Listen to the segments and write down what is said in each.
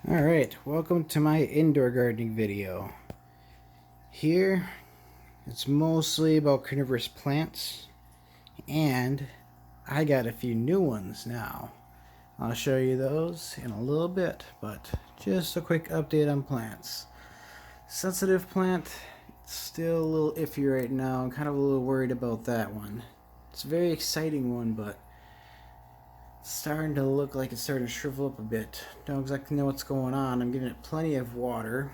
Alright, welcome to my indoor gardening video. Here, it's mostly about carnivorous plants, and I got a few new ones now. I'll show you those in a little bit, but just a quick update on plants. Sensitive plant, still a little iffy right now. I'm kind of a little worried about that one. It's a very exciting one, but starting to look like it's starting to shrivel up a bit. Don't exactly know what's going on. I'm giving it plenty of water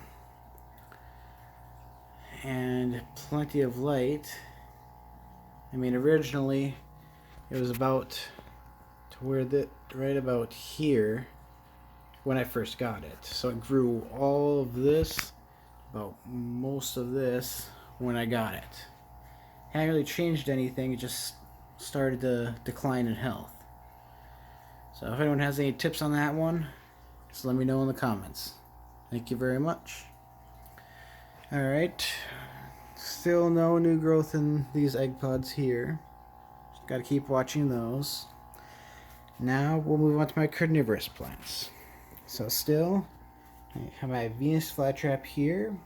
and plenty of light. I mean, originally it was about to where right about here when I first got it. So it grew all of this, about most of this when I got it. Hadn't really changed anything. It just started to decline in health. So if anyone has any tips on that one, just let me know in the comments. Thank you very much. Alright, still no new growth in these egg pods here. Just gotta keep watching those. Now we'll move on to my carnivorous plants. So still, I have my Venus flytrap here.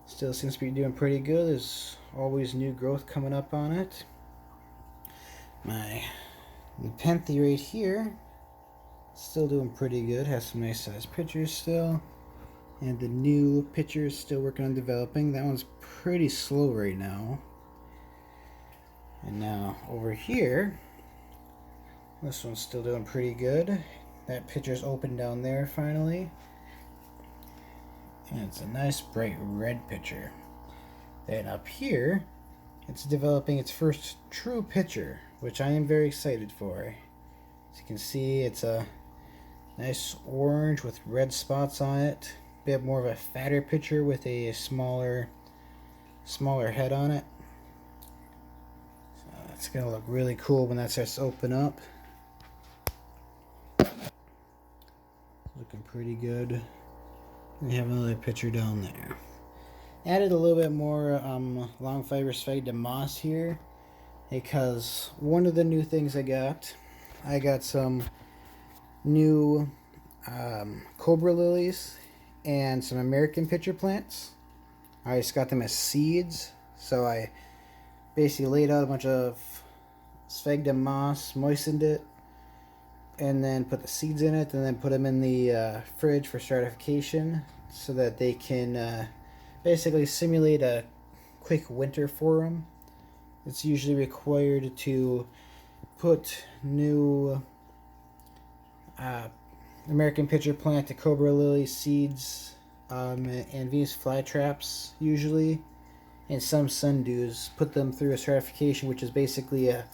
Still seems to be doing pretty good. There's always new growth coming up on it. My Nepenthe right here, still doing pretty good, has some nice sized pitchers still, and the new pitcher is still working on developing. That one's pretty slow right now. And now over here, this one's still doing pretty good. That pitcher's open down there finally, and it's a nice bright red pitcher. Then up here, it's developing its first true pitcher, which I am very excited for. As you can see, it's a nice orange with red spots on it. A bit more of a fatter pitcher with a smaller head on it. So it's gonna look really cool when that starts to open up. Looking pretty good. We have another pitcher down there. Added a little bit more long fiber sphagnum moss here, because one of the new things I got some new cobra lilies and some American pitcher plants. I just got them as seeds, so I basically laid out a bunch of sphagnum moss, moistened it, and then put the seeds in it, and then put them in the fridge for stratification so that they can basically simulate a quick winter for them. It's usually required to put new American pitcher plant to cobra lily seeds and Venus flytraps usually, and some sundews. Put them through a stratification, which is basically a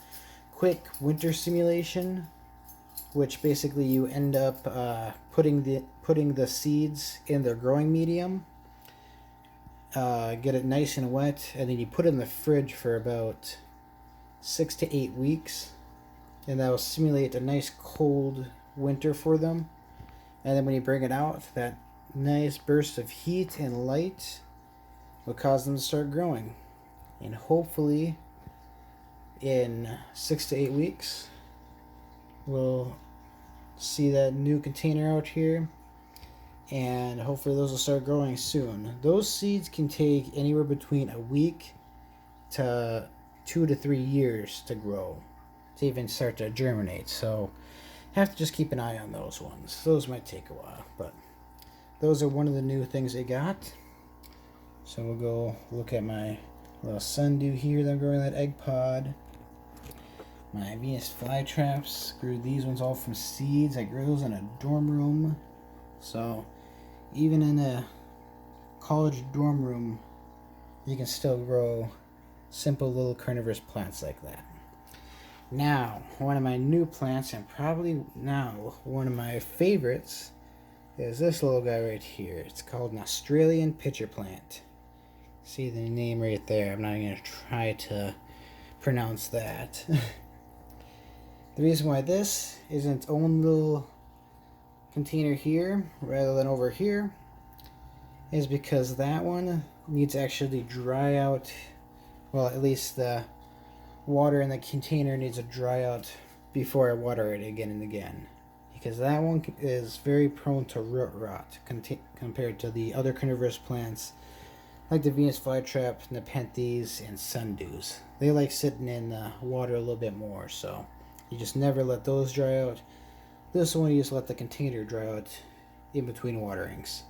quick winter simulation, which basically you end up putting the seeds in their growing medium. Get it nice and wet, and then you put it in the fridge for about 6 to 8 weeks, and that will simulate a nice cold winter for them. And then when you bring it out, that nice burst of heat and light will cause them to start growing. And hopefully in 6 to 8 weeks we'll see that new container out here, and hopefully those will start growing soon. Those seeds can take anywhere between a week to 2 to 3 years to grow, to even start to germinate. So have to just keep an eye on those ones. Those might take a while, but those are one of the new things they got. So we'll go look at my little sundew here that I'm growing that egg pod. My Venus flytraps, grew these ones all from seeds. I grew those in a dorm room. So even in a college dorm room, you can still grow simple little carnivorous plants like that. Now, one of my new plants, and probably now one of my favorites, is this little guy right here. It's called an Australian pitcher plant. See the name right there. I'm not even going to try to pronounce that. The reason why this is in its own little container here rather than over here is because that one needs to actually dry out. Well, at least the water in the container needs to dry out before I water it again and again. because that one is very prone to root rot compared to the other carnivorous plants like the Venus flytrap, nepenthes, and sundews. They like sitting in water a little bit more, so you just never let those dry out. This one you just let the container dry out in between waterings,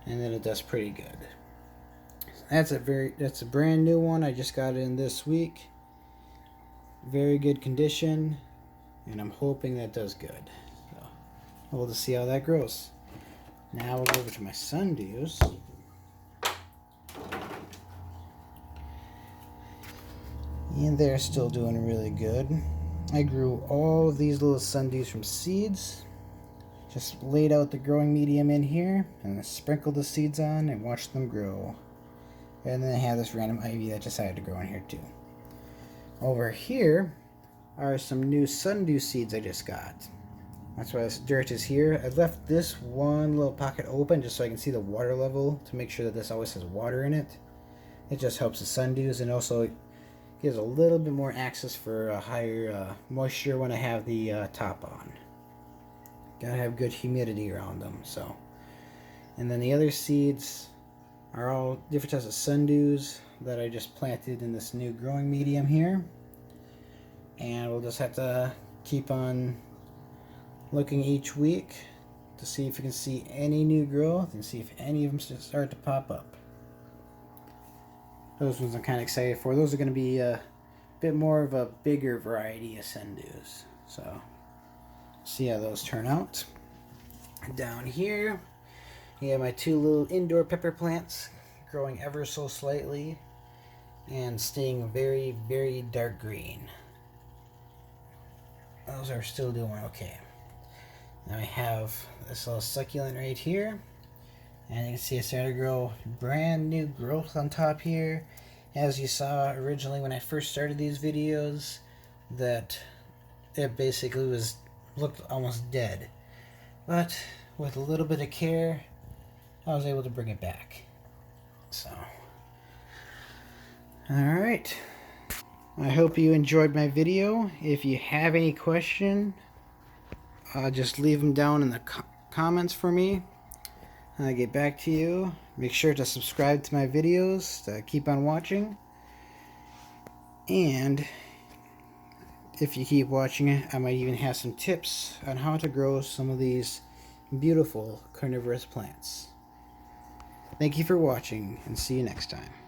and then it does pretty good. That's a brand new one. I just got it in this week. Very good condition, and I'm hoping that does good. So we'll just see how that grows. Now we'll go over to my sundews. And they're still doing really good. I grew all of these little sundews from seeds. Just laid out the growing medium in here and I sprinkled the seeds on and watched them grow. And then I have this random ivy that decided to grow in here too. Over here are some new sundew seeds I just got. That's why this dirt is here. I left this one little pocket open just so I can see the water level to make sure that this always has water in it. It just helps the sundews and also gives a little bit more access for a higher moisture when I have the top on. Gotta have good humidity around them. So, and then the other seeds are all different types of sundews that I just planted in this new growing medium here. And we'll just have to keep on looking each week to see if you can see any new growth and see if any of them start to pop up. Those ones I'm kind of excited for. Those are going to be a bit more of a bigger variety of sundews. So, see how those turn out. Down here, you have my two little indoor pepper plants growing ever so slightly and staying very, very dark green. Those are still doing okay. Now I have this little succulent right here. And you can see it started to grow brand new growth on top here. As you saw originally when I first started these videos, that it basically looked almost dead. But with a little bit of care, I was able to bring it back. So, alright. I hope you enjoyed my video. If you have any question, just leave them down in the comments for me. I'll get back to you. Make sure to subscribe to my videos to keep on watching. And if you keep watching, I might even have some tips on how to grow some of these beautiful carnivorous plants. Thank you for watching and see you next time.